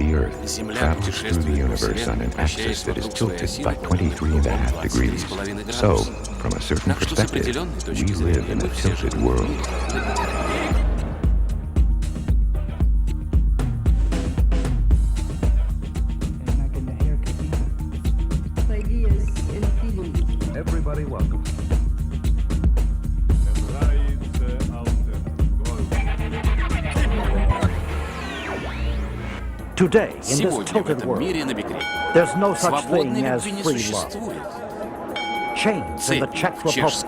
the Earth travels through the universe on an axis that is tilted by 23.5 degrees. So, from a certain perspective, we live in a tilted world. Everybody welcome. Today, in this tilted world, there's no such thing as free love. Chains in the Czech Republic.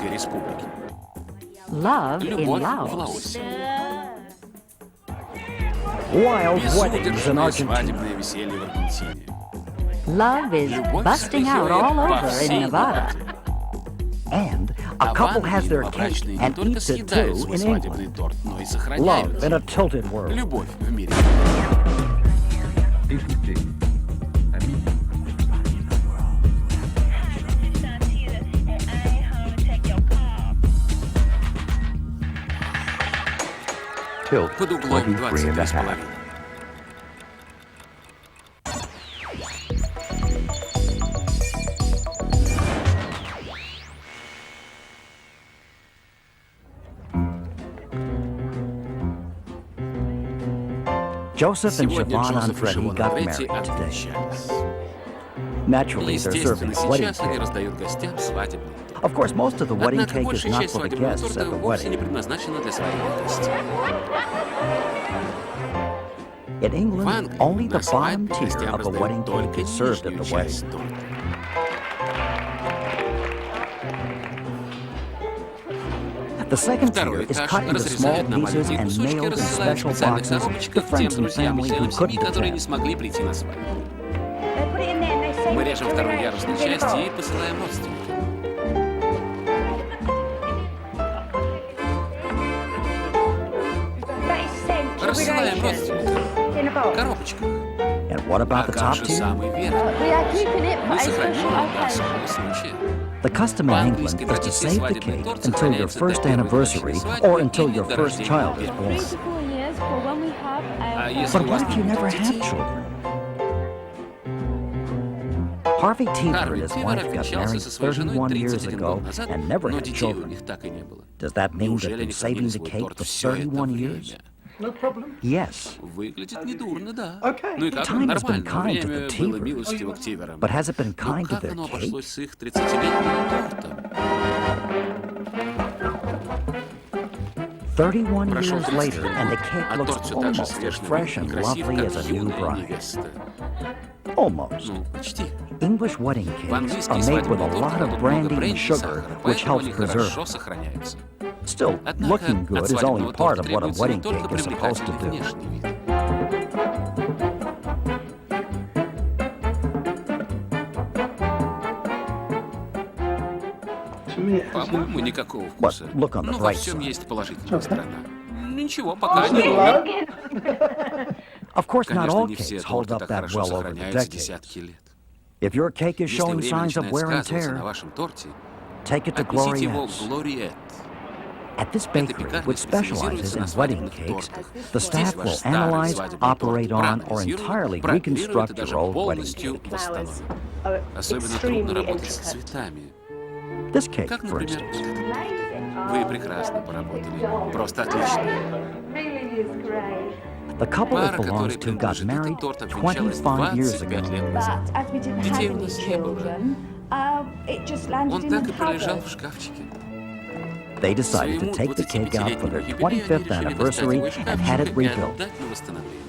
Love in Laos. Wild weddings in Argentina. Love is busting out all over in Nevada. And a couple has their cake and eats it too in England. Love in a tilted world. Tilt 23.5. Joseph and Siobhan Andretti got married today. Naturally, they're serving wedding cake. Of course, most of the wedding cake is not for the guests at the wedding. In England, only the bottom tier of the wedding cake is served at the wedding. The second tier is cut into small pieces and mailed in special boxes to friends and family who couldn't attend. Мы режем второй ярус на части и посылаем родственникам. Рассылаем родственникам. Коробочках. And what about the top же tier? самый верх? Мы сохраним его для особого случая. The custom in England is to save the cake until your first anniversary or until your first child is born. But what if you never had children? Harvey Teeter and his wife got married 31 years ago and never had children. Does that mean they've been saving the cake for 31 years? No problem. Yes. Выглядит недурно, да. Okay. Ну и как Time has been нормально. kind to Время the было Teevers. милостиво к Тиверам. But has it been Ну kind to как their оно cake? обошлось с их 30-летним тортом? 31 Прошел years 30 later, лет, and the а cake торт looks все так же almost as свеж fresh и and красив, lovely as как a new юная bride. невеста. Almost. Ну, почти. English wedding В cakes английские are made with a свадебные lot торты of кладут много brandy and бренди и sugar, сахара, which поэтому helps они preserve хорошо it. сохраняются. Still, Однако looking good от is only свадебного part торта of what a требуется не wedding только cake is supposed to привлекательный do. внешний вид. По-моему, никакого вкуса. But look on the Но во bright всем side. есть положительная сторона. Ничего, пока не умер. Of course, not Конечно, all не все cakes hold торты up так that хорошо well over the сохраняются decades. десятки лет. If your cake is Если showing время signs of начинает wear and сказываться на tear, вашем торте, take it to отнесите его в Gloriette's. Gloriette. At this Эта bakery, пекарня which specializes специализируется in на wedding свадебных cakes, тортах. the Здесь staff ваш will старый analyze, свадебный operate торт on, or проанализируют, entirely проанализируют и reconstruct даже your old wedding полностью cake. восстановят. Особенно трудно работать с цветами. This cake, Как, for например, instance. вот этот. Вы прекрасно поработали. Просто отлично. The couple it Пара, belongs которой to, got принадлежит married этот торт, обвенчалась 25 years 25 ago. лет назад. But as we didn't Детей have у any нас не было. children, it just landed Он in так the и пролежал cupboard. в шкафчике. They decided to Своему take the cake out for their 25-летнему юбилею 25th они решили anniversary достать его из and had it шкафчика и rebuilt. отдать на восстановление.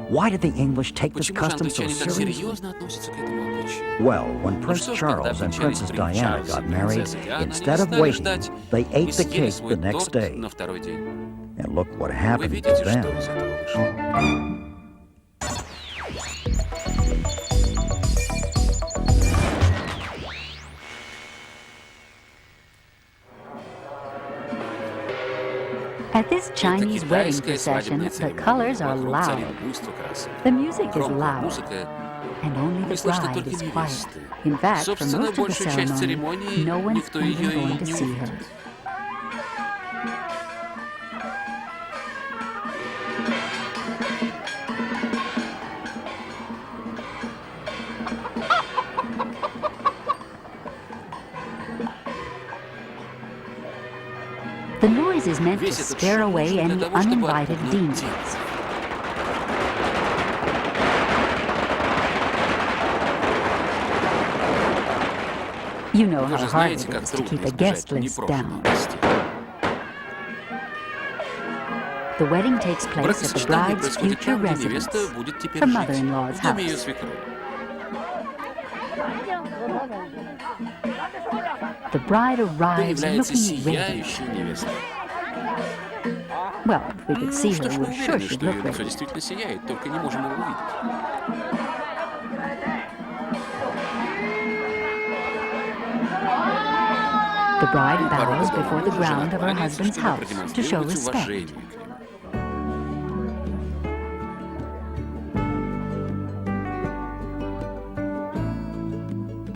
Why did the English take this Почему же custom so англичане так seriously? серьезно относятся к этому обычаю? Well, when Ну Prince что ж, когда Charles and обвенчались Princess принц Diana Чарльз got и married, принцесса Диана, они instead не of стали waiting, ждать they и ate the съели cake свой the next торт day. на второй день. And look what Вы happened to видите, что them. из этого вышло? At this Это Chinese wedding китайская procession, свадебная the церемония. colors are Вокруг loud. царит буйство красок. The music is Громкая loud. музыка, and only Не the слышно bride только is quiet. невесты. In fact, for Собственно, most of the большую часть ceremony, церемонии no one's никто even ее и going to не see увидит. her. The noise is meant to Весь этот scare шум away нужен any для того, чтобы uninvited отпугнуть demons. демонов. You know Вы how же hard знаете, it как is to трудно keep a избежать guest list непрошенных down. гостей. The wedding takes place at the Бракосочетание bride's происходит future там, где residence, невеста будет теперь her жить, mother-in-law's в доме ее house. свекрови. The bride arrives Появляется looking radiant. сияющая невеста. Well, if we could see Что her, ж, мы we're sure уверены, she'd что look ее лицо radiant. действительно сияет, только не можем его увидеть. The bride Порой bows дома before the мужа ground of her кланяется, husband's чтобы house to show продемонстрировать respect. уважение к нему.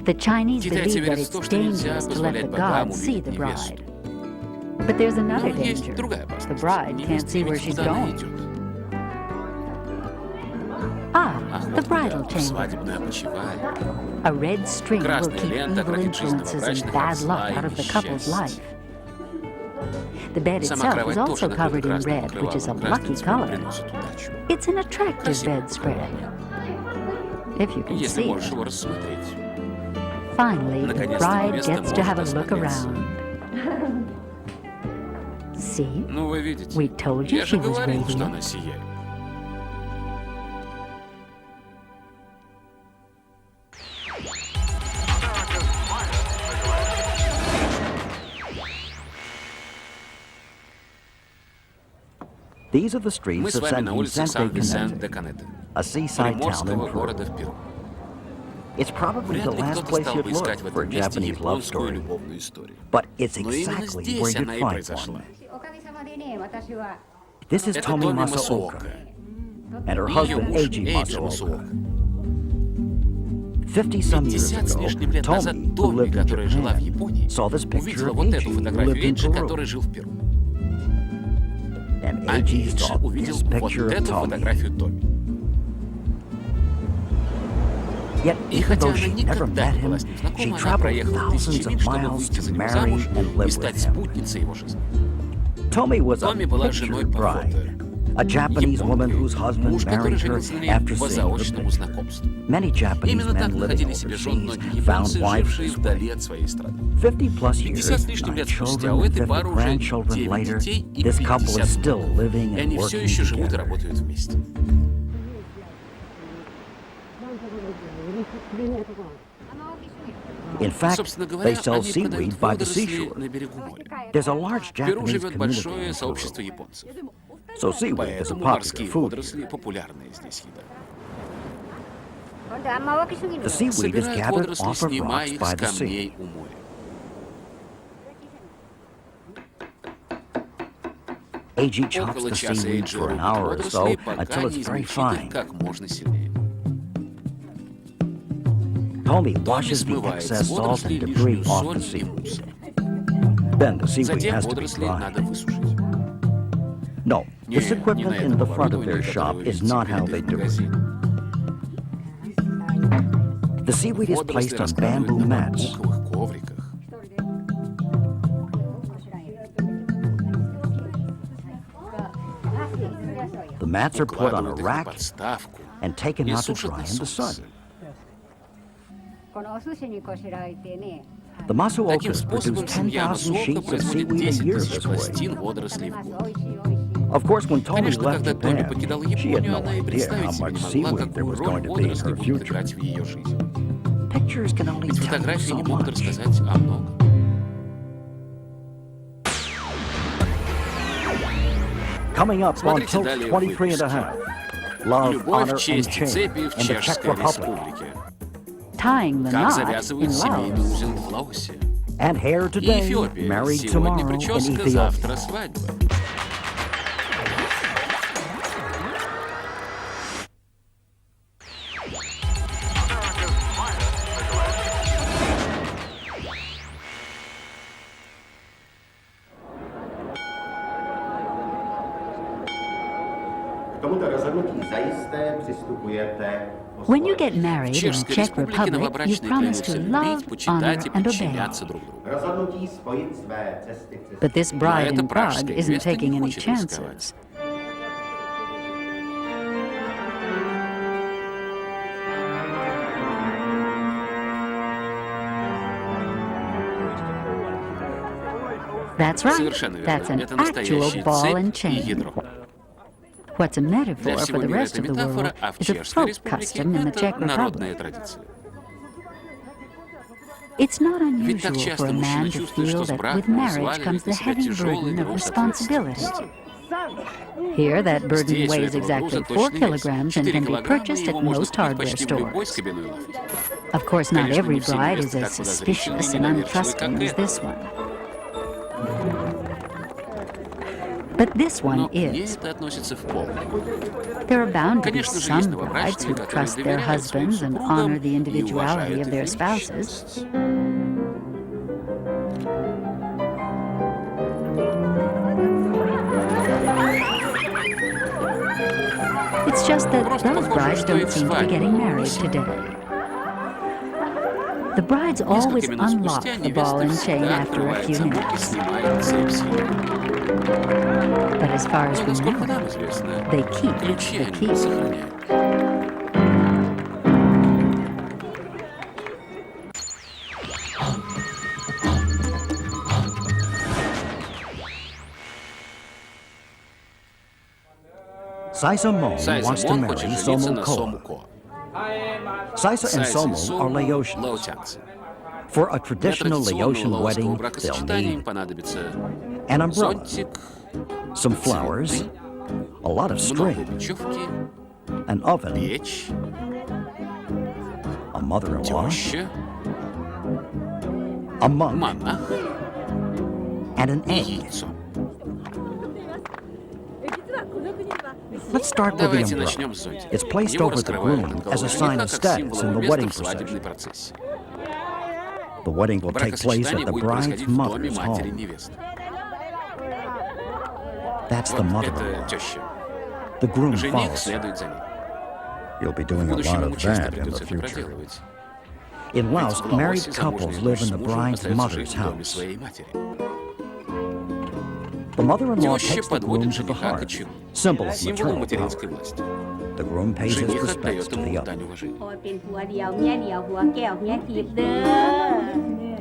The Chinese Китайцы believe that верят в it's то, что нельзя dangerous to let позволять the богам gods see увидеть the невесту. bride. But there's another Но есть danger. другая The опасность. bride can't Невеста see не where видит, she's куда она going. идет. Ah, Ах, the вот bridal куда, в chamber. свадебную опочивальню. A red string will Красная keep лента evil отвратит жизнь influences and новобрачных bad от зла luck и out of the couple's life. несчастья. The bed Сама itself is кровать also тоже накрыта covered in красным red, which is a покрывалом. lucky Красный цвет color. приносит удачу. It's an attractive Красивое bedspread, покрывало, if you can если see можешь it. его рассмотреть. Finally, the Наконец-то bride невеста gets to have a может look осмотреться. around. See? Ну, вы видите. We told you Я же she was говорил, что radiant. она сияет. These are the Мы streets с of вами на San улицах Vicente, Сан-Де-Канете, a seaside town in приморского Peru. города в Перу. It's probably the Вряд ли last кто-то place стал you'd бы look искать в for a этом месте Japanese love японскую story, любовную историю. but it's Но именно exactly здесь where you'd она и find произошла. one. This is Это Tomi Томи Masaoka Масаока. and her И ее husband муж Eiji Эйджи Masaoka. Масаока. 50-some years 50 с лишним ago, лет назад Tomi, who Томи, lived in которая жила в Japan, Японии, saw this picture увидела of вот эту Eiji, who фотографию lived in Эйджи, Peru. который жил в Перу. And А Eiji Эйджи saw увидел this вот picture of эту Tomi. фотографию Томи. Yet, И even хотя though она she never никогда met не была him, с ним she знакома, она traveled проехала тысячи thousands миль, of чтобы miles выйти to за него marry замуж and и live стать with him. спутницей его жизни. Tomi was a Томи была picture женой по bride, фото. a Japanese woman Японкой, whose husband муж, который married her женился на ней after по seeing her заочному picture. знакомству. Many Japanese Именно так men living находили себе жен overseas многие found японцы, wives жившие this вдали way. от своей страны. 50-plus 50 с years, лишним 9 лет спустя children, у этой 50 пары уже grandchildren 9 later, детей и this couple is 50 still внуков. living И and они все working еще живут и together. работают вместе. In fact, Собственно they говоря, sell они seaweed продают by the водоросли seashore. на берегу моря. There's a large В Перу Japanese живет community большое in сообщество Peru, японцев. so seaweed is a Поэтому popular морские food. водоросли – популярная здесь еда. The seaweed is Собирают gathered водоросли, off of снимая rocks их by с the sea. камней у моря. Eiji chops Около the часа seaweed Эйджи for an рубит hour or so водоросли, пока until не it's very измельчит fine. их как можно сильнее. Tomi Томи washes the смывает excess с salt водорослей and debris лишнюю off соль the и seaweed. мусор. Then the seaweed Затем has to be водоросли dried. надо высушить. No, Не, this не equipment на in этом the front of оборудовании, their которое shop вы is видите not how перед they их do it. магазином. The seaweed is Водоросли placed on раскладывают bamboo на mats. бамбуковых ковриках. The mats are put on a Укладывают их на rack подставку and taken и out to сушат dry на in the солнце. sun. The Masuokas Таким produce способом семья 10,000 Масуока sheets of производит seaweed a 10 year тысяч this way. пластин водорослей в год. Of course, when Tomi Конечно, left когда Томи Japan, покидала she had Японию, no она и idea представить how себе much не могла, seaweed there какую was роль going to be in водоросли her будут future. играть в ее жизни. Pictures can only Ведь tell you фотографии so не могут much. рассказать о многом. Coming up on Смотрите Tilt далее в 23 and a half. Love, Любовь, honor, and честь и shame цепи в in the Czech Чешской Republic. Республике. Tying the Как knot in завязывают семейный Laos. узел в Лаосе. And hair И today, Эфиопия. married Сегодня tomorrow in прическа, Ethiopia. завтра свадьба. When you get married В in Чешской Czech республике Republic, you новобрачные promise to клянутся love, любить, honor, почитать и and obey. подчиняться друг другу. But this bride эта in Prague пражская isn't невеста не taking any хочет рисковать. chances. That's right. Совершенно верно. That's an Это actual настоящая ball and цепь и chain. ядро. What's a Для metaphor for всего the мира rest это of the метафора, world а в is a Чешской folk республике custom in the Czech это народная Republic. традиция. It's not Ведь так unusual for часто a мужчина man to чувствует, feel что с that with браком marriage взваливает comes на the себя heavy тяжелый burden of груз responsibility. ответственности. Here, that burden Здесь у weighs этого exactly груза 4 точный вес. kilograms and 4 can be килограмма, purchased и at его можно most купить hardware почти в любой stores. скобяной лавке. Of course, not Конечно, every не все bride невесты is as так подозрительны и suspicious and недоверчивы, как untrusting as эта. this one. But this Но one к ней is. это относится в полной. There are bound to be Конечно же, some есть brides новобрачные, who которые trust their доверяют своим husbands and супругам honor the и individuality уважают of их their spouses. личность. It's just that Просто those похоже, brides что don't их seem to be свадьба getting married не today. сегодня. The brides always Несколько минут unlock спустя the ball невеста and chain всегда after a открывает few замок и minutes. снимает цепь с нее. But as far as Но, we насколько know, нам известно, they keep ключи the они key. сохраняют. Saisa-mon Сайза wants to Мон marry хочет жениться на Сому Somo-ko. Ко. Saisa and Сайза и Somo are Сому Laotians. лаотянцы. For a Для traditional традиционного Laotian лаосского wedding, they'll бракосочетания им need понадобится an umbrella, зонтик, some flowers, a lot of много string, бечевки, an oven, печь, a mother-in-law, теща, a monk, монах and an и egg. яйцо. Let's start with the Давайте umbrella. начнем с зонтика. It's placed Его over the раскрывают groom над as a головой sign жениха of как status символ in the его wedding места в свадебной procession. процессии. The wedding will take place at Бракосочетание the будет bride's происходить в доме mother's матери home. невесты. That's the Вот mother-in-law. это теща. The groom Жених follows. следует за ним. You'll be В doing a lot будущем of ему часто that in the придется это future. проделывать. In Ведь Laos, в married Лаосе couples замужняя live дочь in с the мужем bride's остается mother's жить в доме house. своей матери. The mother-in-law Теща takes the groom подводит to the жениха к hearth, очагу, symbol of символу maternal материнской power. власти. The groom pays his Жених respects отдает to the ему other. дань уважения. โอ้ยเป็นผัวเดียวเมียเดียวหัวแก้วเมียทิพย์เด้อ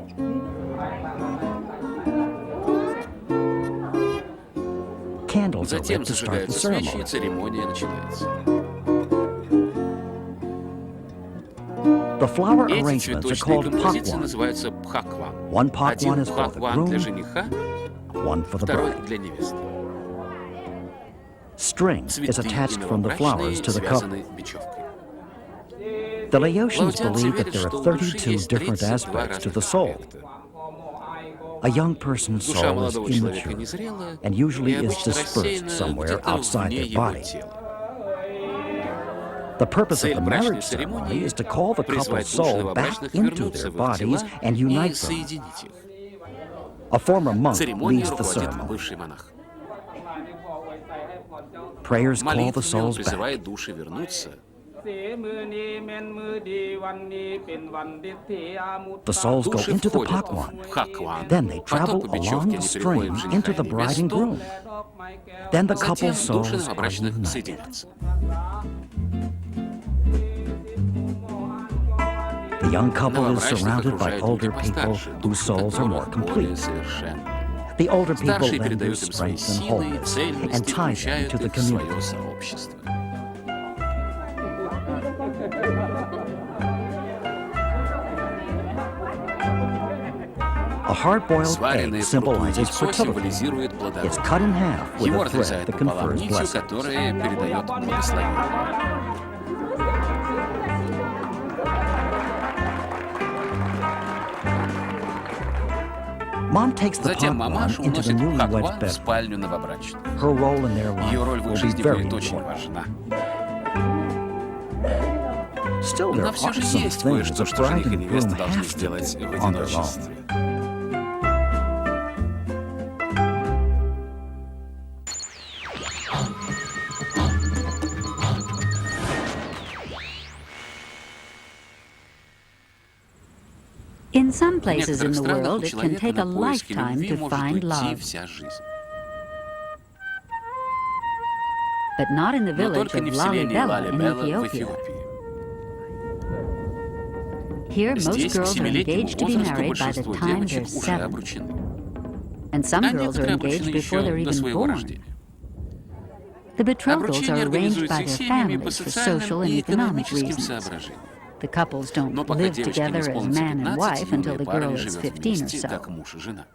Candles are Затем lit to start the зажигаются свечи, и ceremony. церемония начинается. The flower Эти arrangements are цветочные called композиции pakwan. называются пхакван. One pakwan Один is for the пхакван для groom, жениха, one for the второй bride. для невесты. String is Цветы и attached from the flowers новобрачные to the couple. связаны бечевкой. The Laotians Лаотянцы believe that верят, there что are у души 32 есть different 32 aspects to the разных soul. аспекта. A young person's Душа soul is молодого человека immature незрела and и usually is обычно dispersed рассеяна somewhere где-то outside вне their его body. тела. The purpose of Цель the брачной marriage ceremony церемонии is to call the couple's призвать души soul back новобрачных into вернуться their в их bodies тела and и unite them. соединить их. A former monk Церемонией leads the руководит ceremony. бывший монах. Prayers call the Молитвами он souls back. призывает души вернуться. The souls go Души into the входят pakwan. в хакван, Then they потом travel по along бечевке the они переходят string жениха into и the bride and невесту, groom. Then the затем couple's души souls are новобрачных united. соединятся. The young couple is Новобрачных surrounded by окружают older люди people постарше, whose души souls are more которых более complete. совершенны. The older people Старшие lend their передают им свои strength and силы, wholeness цельность and и tie them включают to the их в свое community. сообщество. A hard-boiled egg Сваренное вкрутую symbolizes яйцо fertility. символизирует It's плодородие. cut in half with Его a thread разрезают that пополам confers нитью, blessings. которая передает благословение. Mom takes the Затем pakwan мамаша into the уносит newlyweds' хакван в bedroom. спальню новобрачных. Her role in their Ее life роль в will их be жизни very будет очень important. важна. Still, there Но все are же some есть things кое-что, the что bride жених и and невеста groom должны have to сделать do в on their own. одиночестве. In some В places in некоторых the странах у world, it can человека take a на поиски lifetime любви to может find уйти love. вся жизнь. But not in the Но village только of не в селении Lalibela in Лалибела в Ethiopia. Эфиопии. Here, most Здесь к girls are 7-летнему engaged to be возрасту married by the большинство time they're девочек уже 7. обручены. And some А girls are некоторые engaged обручены before they're еще до even своего born. рождения. The betrothals Обручение are arranged организуется by их their семьями по families for social социальным and и economic экономическим reasons. соображениям. The couples don't Но пока live девочке не together as исполнится man and 15, wife until юные the парни girl is живет 15 or вместе, so. как муж и жена.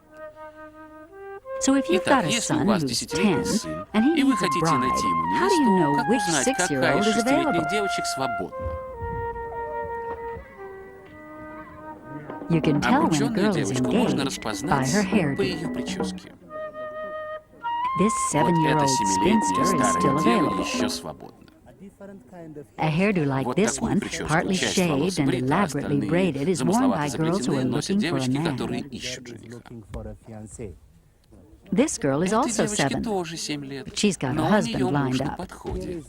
So if you've Итак, got a если у son вас who's 10-летний 10 сын, and he и вы needs a хотите найти bride, ему how do you невесту, know как which узнать, 6-year-old какая из is available? 6-летних девочек свободна? You can tell when a Обрученную girl is девочку можно engaged by распознать her по hairdo. ее прическе. This Вот эта 7-year-old 7-летняя spinster is still старая дева available. еще свободна. A hairdo like Вот this такую one, прическу, partly часть волос shaved and брита, elaborately остальные braided, is worn by замысловато girls who are заплетены, носят looking for a девочки, man. которые ищут жениха. This girl is Этой also девочке 7, тоже 7 лет, but she's got a но у husband нее муж lined на up. подходе.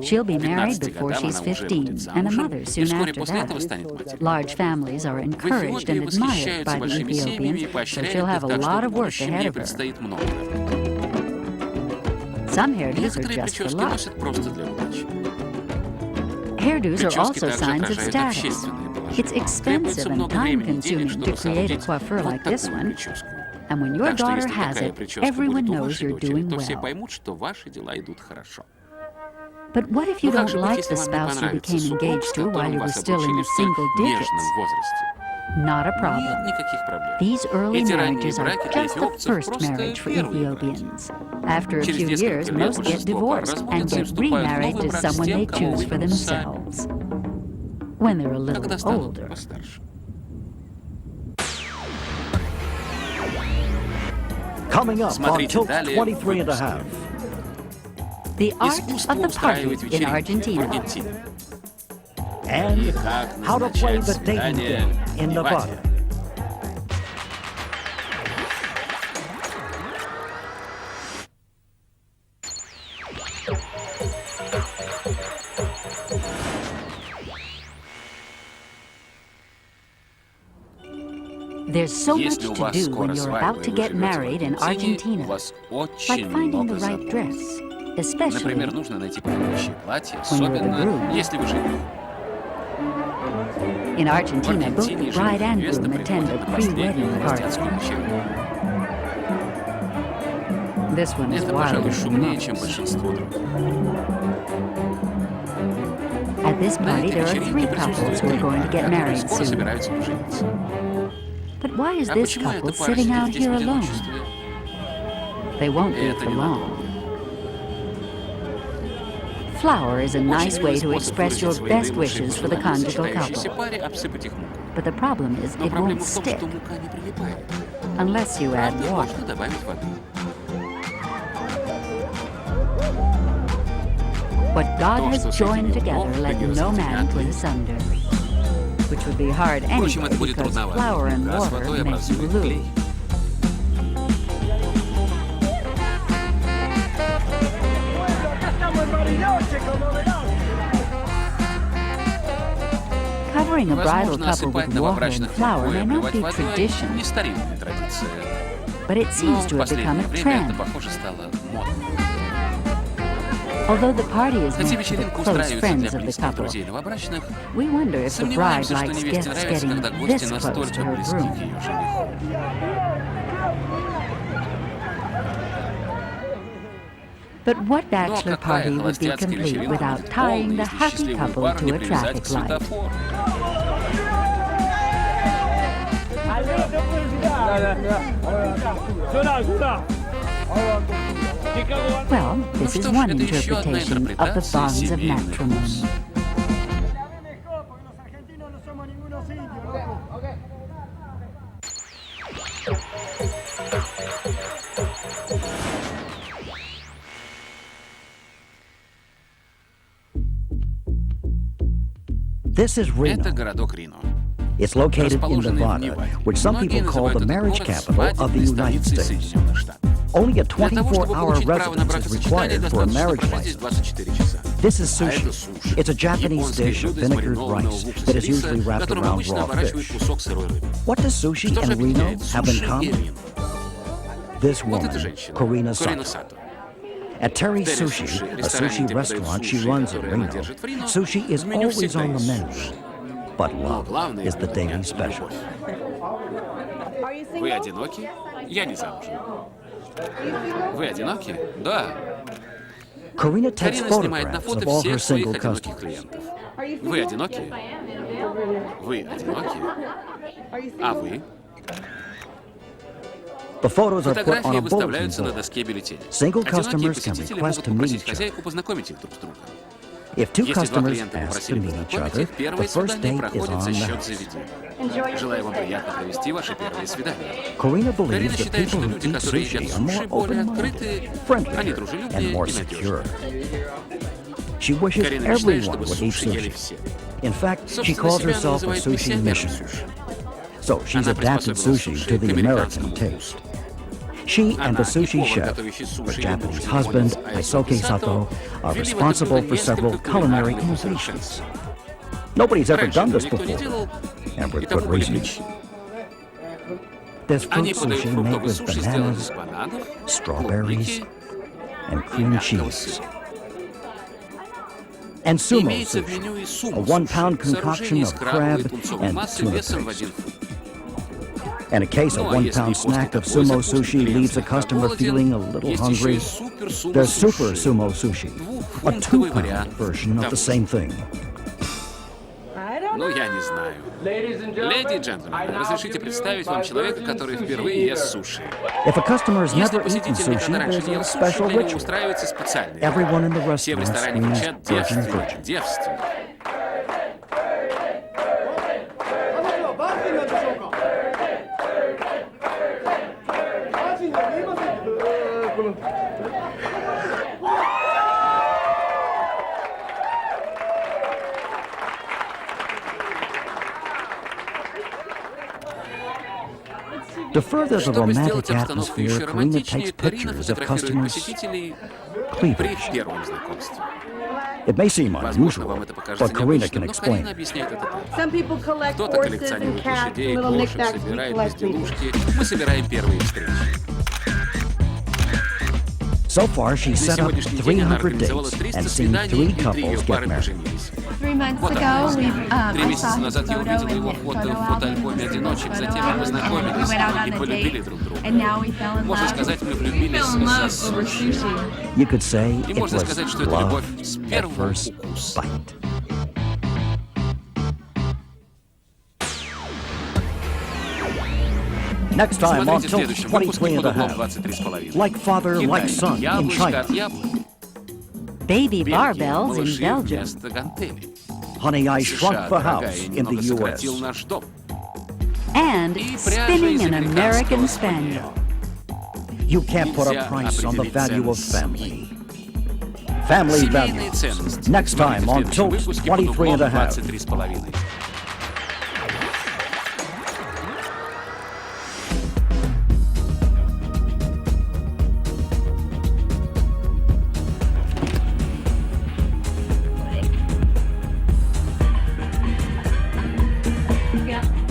She'll be К married 15 before годам she's она уже 15 будет and a замужем, mother и soon вскоре after после этого that. станет матерью. Large families are В encouraged Эфиопии and admired восхищаются by the большими семьями и Ethiopians, so поощряют she'll их, have a так что lot в of work будущем ahead ей of her. предстоит много. Some hairdos are Некоторые just for прически luck. носят просто для удачи. Hairdos are Прически also также signs of отражают status. общественное It's положение. expensive Требуется and много времени и time-consuming денег, to чтобы create a соорудить coiffure вот like this такую one, прическу. and when your Так что daughter если has такая it, прическа everyone будет у knows вашей you're дочери, doing то все well. поймут, что ваши дела идут хорошо. But what if you Ну как don't же быть, like если the вам не spouse you понравится became супруг, engaged с to while которым you were вас still in обручили the в столь single digits? нежном возрасте? Not a Нет problem. никаких проблем. These early Эти ранние marriages are браки для just the эфиопцев first просто marriage for первые браки. Ethiopians. After a Через few несколько years, лет most get большинство пар divorced and разводятся и get вступают в remarried новый to брак с someone they тем, кого choose for выберут сами, themselves when they're a когда little станут older. постарше. Coming up on Смотрите Tilt далее 23 and a half. The art Искусство of the party устраивать in вечеринки в Argentina. Argentine. And И как how to play назначать the dating свидание game в in Неваде. Nevada. There's so much Если у to вас do скоро when you're свадьба, about to и вы get живете в married in Аргентине, Argentina, у вас like очень finding the много right забот. dress, especially Например, нужно найти подходящее платье, when you're the особенно groom. если вы жених. in В Argentina. Both Аргентине the bride жених и and невеста groom attend приходят a на последнюю pre-wedding party. холостяцкую вечеринку. This one is Это, пожалуй, wilder than шумнее, most. чем большинство других. At this На party, этой there are вечеринке 3 couples присутствуют who are 3 going to пары, get которые married скоро soon. собираются пожениться. But why is А this почему couple эта пара sitting сидит out здесь here в alone? одиночестве? They won't be Это for ненадолго. long. Flower is a nice Очень way милый to способ express выразить your свои best наилучшие wishes for the пожелания conjugal сочетающейся couple. паре, обсыпать их мукой. But the problem is Но it проблема won't в том, stick что мука не прилипает. unless you add Правда, water. можно добавить воды. What God То, has что joined соединил together, Бог, let не no man разлучать. put asunder. Which would be hard Впрочем, это anyway, будет because трудновато. flour and Мука с water водой make you образует glue. клей. Covering a bridal Возможно, couple осыпать with water and новобрачных flour мукой и may not обливать be водой tradition, не старинная традиция. but it Но seems в to have become последнее a время это, trend. похоже, стало модным. Although the party is Хотя meant for the вечеринку close устраивается friends для of the близких couple, друзей новобрачных, we wonder if the bride сомневаемся, что likes невесте guests нравится, getting когда this гости close to настолько her близки к groom. ее жениху. But what Но bachelor какая party would be холостяцкая complete вечеринка without будет tying полной, the если happy счастливую couple пару не to a привязать к traffic light? светофору? Well, this is что ж, one это еще одна interpretation of the интерпретация bonds of семейных matrimony. уз. This is Reno. Это городок Рино. It's located in Расположенный в Nevada, Неваде. which some Многие people call называют the этот marriage город capital of the свадебной United столицей States. Соединенных Штатов. Only a Для того, чтобы 24-hour получить право на residence is бракосочетание, required for a достаточно marriage прожить здесь license. 24 часа. This is А это sushi. суши. It's a Japanese Японское dish of блюдо из vinegared маринованного rice в уксусе that is риса, usually wrapped которым around обычно raw оборачивают fish. кусок сырой рыбы. What does sushi Что же and Reno объединяет have in суши и common? Рено? This Вот woman, эта женщина, Corina Корина Sato. Сато. At Terry's Terry's Sushi, Sushi, a ресторане, sushi где подают restaurant she суши, runs in которые она Reno, держит в Рино, sushi is в меню always всегда on the есть menu. суши. But Но love главное is the блюдо дня daily – special. любовь. Вы одиноки? Я не замужем. Вы одиноки? Да. Corina takes Карина снимает на photographs фото of all всех her своих single одиноких customers. клиентов. Вы одиноки? Вы одиноки? А вы? The photos are put on Фотографии a bulletin выставляются на board. доске бюллетеней. Single Одинокие customers can посетители request могут to meet попросить each other. хозяйку познакомить их друг с другом. If two Если два customers клиента ask to попросили meet each познакомить other, их, the первое first свидание date is проходит on за the счет house. заведения. Желаю вам приятно провести ваше первое свидание. Corina Карина believes that считает, people что who люди, eat которые sushi едят are more суши, более открыты, open-minded, они friendlier, дружелюбнее and more и secure. надежнее. She wishes Карина мечтает, everyone чтобы would eat суши ели sushi. все. In fact, she Собственно, calls себя она herself a называет sushi миссионером missionary. суши. So she's Она adapted приспособила sushi суши to к the американскому American taste. вкусу. She and the Она и sushi повар, chef, готовящий her суши, Japanese японский husband, японец Aisoke Айсоке Sato, are ввели в это responsible блюдо for several несколько culinary кулинарных innovations. усовершенствий. Nobody's ever Раньше done этого this никто не before, делал, and и with тому good были reason. причины. There's Они fruit подают sushi made фруктовый with суши, сделанный из bananas, бананов, strawberries, клубники and и cream мягкого cheese. сыра. And sumo Имеется в sushi, меню и a сумо 1-pound суши, сооружение concoction из of крабовой и crab тунцовой and массы tuna весом в paste. 1 фунт. And a case of Ну, а если 1-pound после snack of такой sumo закуски sushi клиент leaves a слегка customer голоден, feeling a little есть еще и hungry. супер-сумо There's super суши. sumo sushi, a Двухфунтовый 2-pound вариант version of того the же. same thing. Ну, я не знаю. Леди и джентльмены, разрешите представить вам человека, который впервые ест суши. If a customer has Если never eaten посетитель никогда sushi, раньше there's не a ел суши, special для него ritual. устраивается специальный. Everyone in the Все в restaurant ресторане screams кричат virgin, «девственник, virgin. девственник». To further the Чтобы romantic сделать обстановку еще atmosphere, Karina романтичнее, takes Карина pictures of фотографирует customers' посетителей при cleavage. первом знакомстве. It may seem Возможно, unusual, вам это покажется but Karina can необычным, но Карина explain. объясняет это так. Some people collect Кто-то horses коллекционирует and cats, лошадей, little кошек, knickknacks. We собирает collect people. безделушки. Мы собираем первые встречи. So far, she's На set up сегодняшний день она 300 организовала dates 300 and seen свиданий, 3 и 3 couples ее get пары married. поженились. 3 months Вот ago, одна из них. 3 I месяца saw his назад я photo увидела in его his фото photo в фотоальбоме album. одиночек, затем мы We познакомились went out on и a полюбили date, друг друга. and now we fell in Можно love. сказать, мы We влюбились fell in за love over суши. sushi. You could say И it можно was сказать, что это love любовь с at первого first вкуса. bite. Next time on Смотрите в Tilt следующем выпуске 23 and под a углом half. 23,5. Like father, like Китай. son in Яблочко China. от яблони. Baby Бельгия. barbells in Малыши Belgium. вместо гантелей. Honey, I США, shrunk the дорогая, house я in the немного U.S. сократил наш дом. And И пряжа spinning из an американского American спаниеля. spaniel. You can't put a Нельзя price on the определить value of ценность family. семьи. Family Семейные values. ценности. Next time Смотрите в on следующем Tilt выпуске под 23 and углом a half. 23,5. Yeah.